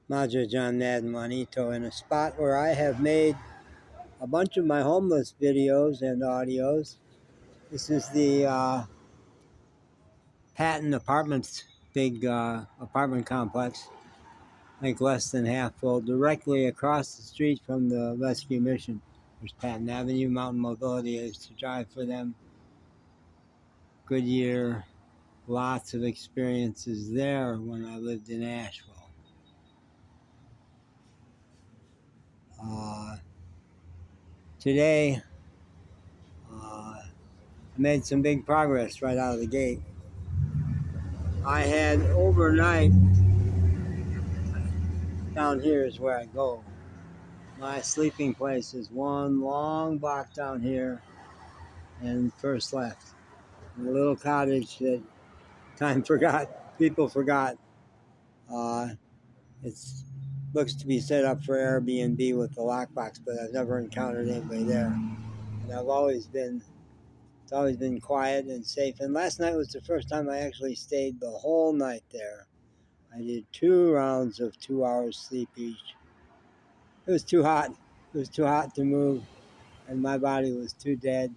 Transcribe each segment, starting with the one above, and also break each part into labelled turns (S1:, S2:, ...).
S1: Maja John Madden Juanito in a spot where I have made a bunch of my homeless videos and audios. This is the Patton Apartments, big apartment complex, like less than half full, directly across the street from the rescue mission. There's Patton Avenue. Mountain Mobility. I used to drive for them. Goodyear. Lots of experiences there when I lived in Asheville. Today, I made some big progress right out of the gate. I had overnight, down here is where I go. My sleeping place is one long block down here and first left. A little cottage that people forgot. It looks to be set up for Airbnb with the lockbox, but I've never encountered anybody there. And it's always been quiet and safe. And last night was the first time I actually stayed the whole night there. I did 2 rounds of 2 hours sleep each. It was too hot. It was too hot to move, and my body was too dead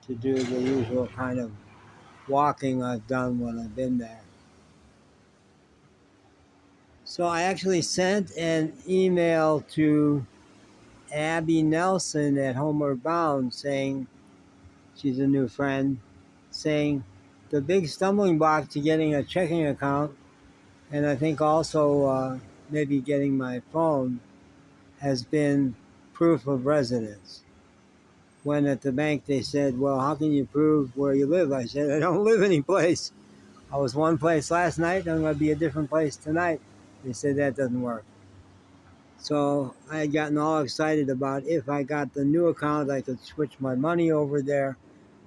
S1: to do the usual kind of walking I've done when I've been there. So I actually sent an email to Abby Nelson at Homeward Bound saying, she's a new friend, saying the big stumbling block to getting a checking account, and I think also maybe getting my phone, has been proof of residence. When at the bank they said, well, how can you prove where you live? I said, I don't live any place. I was one place last night, I'm going to be a different place tonight. They said that doesn't work. So I had gotten all excited about if I got the new account, I could switch my money over there,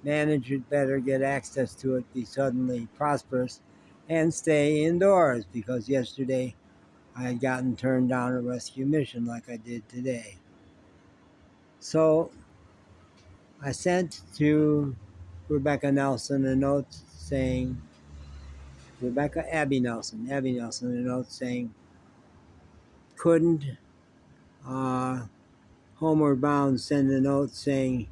S1: manage it better, get access to it, be suddenly prosperous, and stay indoors, because yesterday I had gotten turned down a rescue mission like I did today. So I sent to Rebecca Nelson a note saying, Abby Nelson a note saying, couldn't Homeward Bound send a note saying,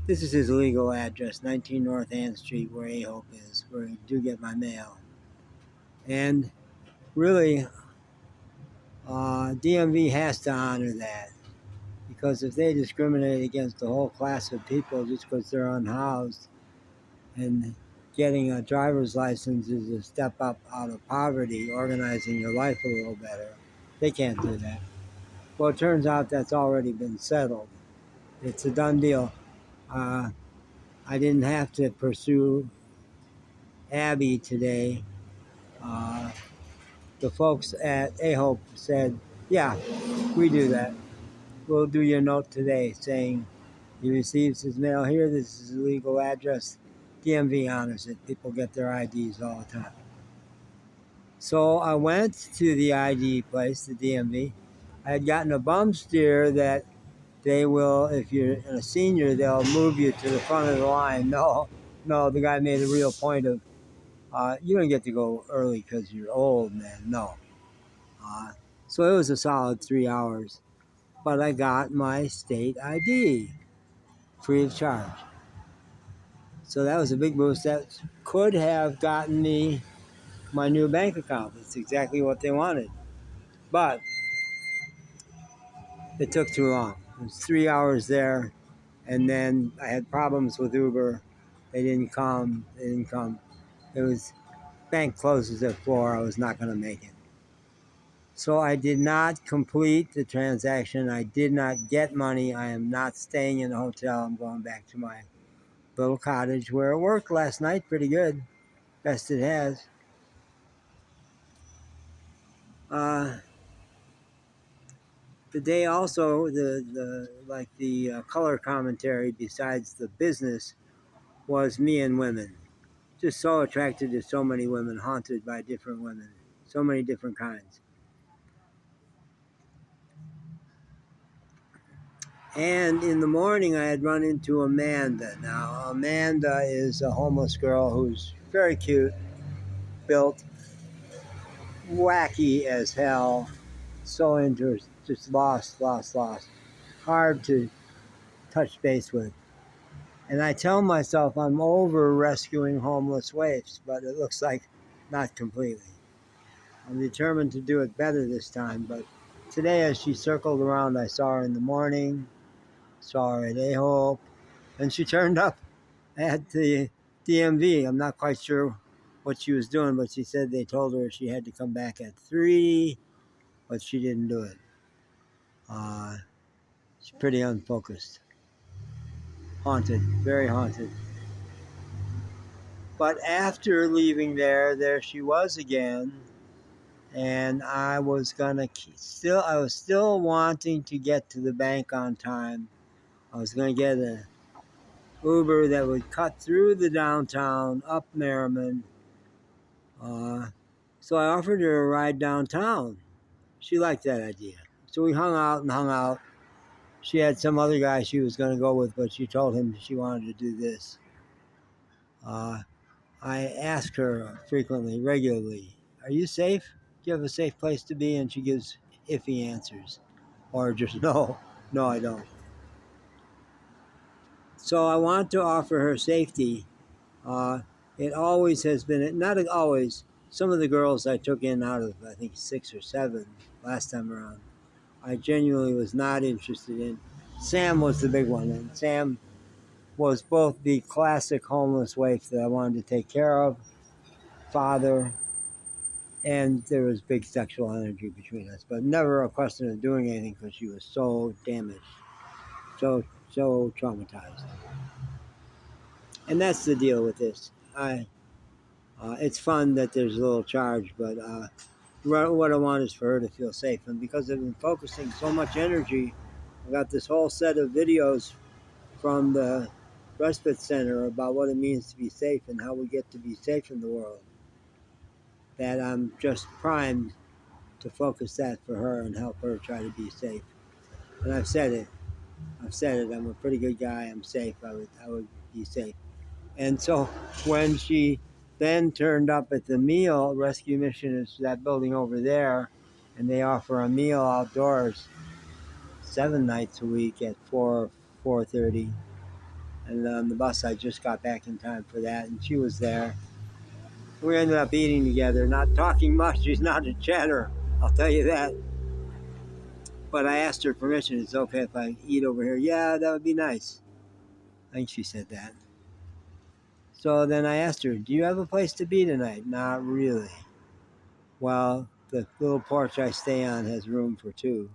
S1: this is his legal address, 19 North Ann Street, where A-Hope is, where I do get my mail. And really, DMV has to honor that, because if they discriminate against a whole class of people just because they're unhoused, and getting a driver's license is a step up out of poverty, organizing your life a little better, they can't do that. Well, it turns out that's already been settled. It's a done deal. I didn't have to pursue Abby today. The folks at A-Hope said, yeah, we do that. We'll do your note today saying he receives his mail here. This is his legal address. DMV honors it. People get their IDs all the time. So I went to the ID place, the DMV. I had gotten a bum steer that they will, if you're a senior, they'll move you to the front of the line. No, the guy made a real point of, you don't get to go early because you're old, man. No. So it was a solid 3 hours. But I got my state ID free of charge. So that was a big boost. That could have gotten me my new bank account. It's exactly what they wanted. But it took too long. It was 3 hours there, and then I had problems with Uber. They didn't come. It was, bank closes at 4. I was not going to make it. So I did not complete the transaction. I did not get money. I am not staying in a hotel. I'm going back to my little cottage where it worked last night pretty good. Best it has. Today also, the color commentary besides the business was me and women. Just so attracted to so many women, haunted by different women, so many different kinds. And in the morning, I had run into Amanda. Now, Amanda is a homeless girl who's very cute, built, wacky as hell. So just lost. Hard to touch base with. And I tell myself I'm over rescuing homeless waifs, but it looks like not completely. I'm determined to do it better this time, but today as she circled around, I saw her in the morning, saw her at A-Hope, and she turned up at the DMV. I'm not quite sure what she was doing, but she said they told her she had to come back at 3, but she didn't do it. She's pretty unfocused. Haunted, very haunted. But after leaving there she was again, and I was still wanting to get to the bank on time. I was going to get an Uber that would cut through the downtown up Merriman. So I offered her a ride downtown. She liked that idea. So we hung out. She had some other guy she was going to go with, but she told him she wanted to do this. I ask her frequently, regularly, "Are you safe? Do you have a safe place to be?" And she gives iffy answers, or just no, I don't. So I want to offer her safety. It always has been, not always, some of the girls I took in out of, I think, 6 or 7 last time around, I genuinely was not interested in. Sam was the big one, and Sam was both the classic homeless waif that I wanted to take care of, father, and there was big sexual energy between us, but never a question of doing anything because she was so damaged, so traumatized. And that's the deal with this. It's fun that there's a little charge, but what I want is for her to feel safe. And because I've been focusing so much energy, I got this whole set of videos from the respite center about what it means to be safe and how we get to be safe in the world, that I'm just primed to focus that for her and help her try to be safe. And I've said it. I'm a pretty good guy. I'm safe. I would be safe. And so when she then turned up at the meal, Rescue Mission is that building over there, and they offer a meal outdoors 7 nights a week at 4:30. And on the bus, I just got back in time for that, and she was there. We ended up eating together, not talking much. She's not a chatter, I'll tell you that. But I asked her permission. It's okay if I eat over here? Yeah, that would be nice. I think she said that. So then I asked her, "Do you have a place to be tonight?" "Not really." "Well, the little porch I stay on has room for 2.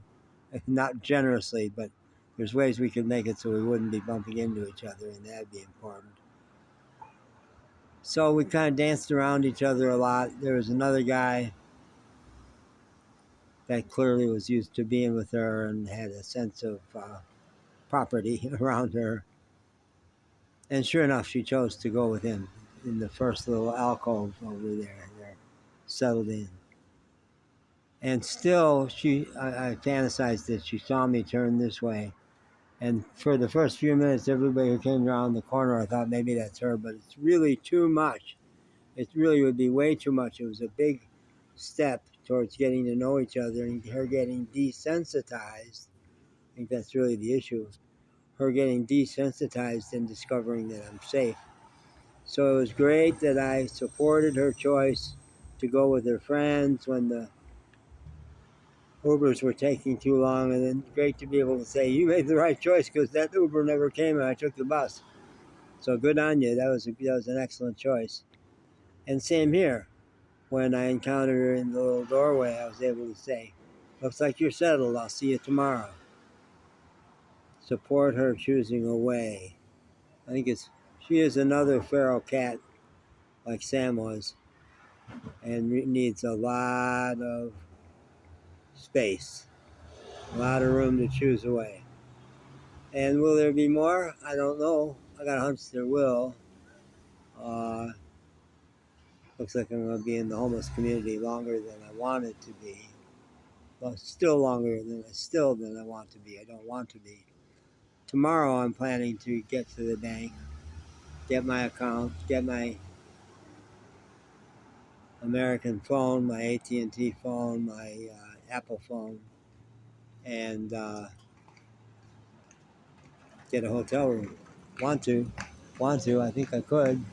S1: Not generously, but there's ways we could make it so we wouldn't be bumping into each other, and that'd be important." So we kind of danced around each other a lot. There was another guy that clearly was used to being with her and had a sense of property around her. And sure enough, she chose to go with him in the first little alcove over there. They're settled in. And still, I fantasized that she saw me turn this way. And for the first few minutes, everybody who came around the corner, I thought maybe that's her, but it's really too much. It really would be way too much. It was a big step towards getting to know each other and her getting desensitized. I think that's really the issue. Her getting desensitized and discovering that I'm safe. So it was great that I supported her choice to go with her friends when the Ubers were taking too long, and then great to be able to say, "You made the right choice because that Uber never came and I took the bus." So good on you. That was an excellent choice. And same here. When I encountered her in the little doorway, I was able to say, "Looks like you're settled. I'll see you tomorrow." Support her choosing a way. I think she is another feral cat like Sam was, and needs a lot of space, a lot of room to choose a way. And will there be more? I don't know. I got a hunch there will. Looks like I'm going to be in the homeless community longer than I wanted to be. Well, still longer than I want to be. I don't want to be. Tomorrow I'm planning to get to the bank, get my account, get my American phone, my AT&T phone, my Apple phone, and get a hotel room. Want to. I think I could.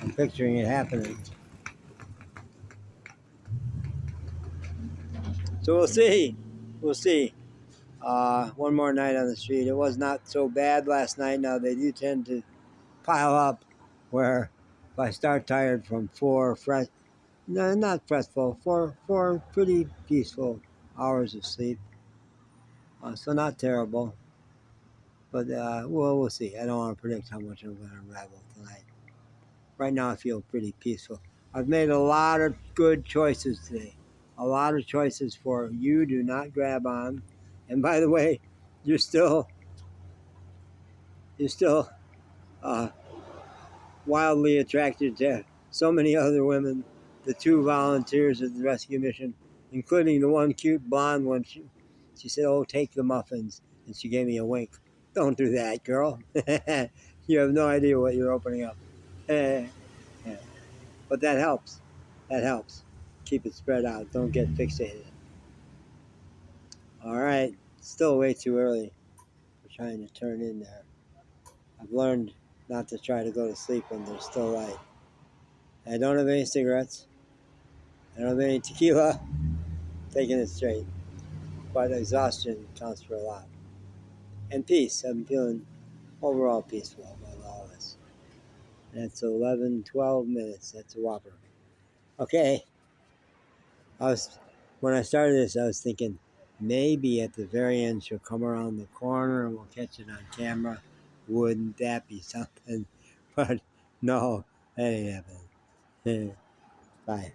S1: I'm picturing it happening. So we'll see. We'll see. One more night on the street. It was not so bad last night. Now they do tend to pile up where if I start tired from 4 fresh, no, not fretful, 4 pretty peaceful hours of sleep. So not terrible. But we'll see. I don't want to predict how much I'm going to unravel tonight. Right now I feel pretty peaceful. I've made a lot of good choices today. A lot of choices for you. Do not grab on. And by the way, you're still uh, wildly attracted to so many other women. The 2 volunteers at the rescue mission, including the one cute blonde one. She said, "Oh, take the muffins," and she gave me a wink. Don't do that, girl. You have no idea what you're opening up. Yeah. But that helps. That helps. Keep it spread out. Don't get fixated. All right. Still way too early for trying to turn in there. I've learned not to try to go to sleep when there's still light. I don't have any cigarettes. I don't have any tequila. Taking it straight. But exhaustion counts for a lot. And peace. I'm feeling overall peaceful about all this. That's 11, 12 minutes. That's a whopper. Okay. When I started this, I was thinking maybe at the very end she'll come around the corner and we'll catch it on camera. Wouldn't that be something? But no, that ain't happening. Bye.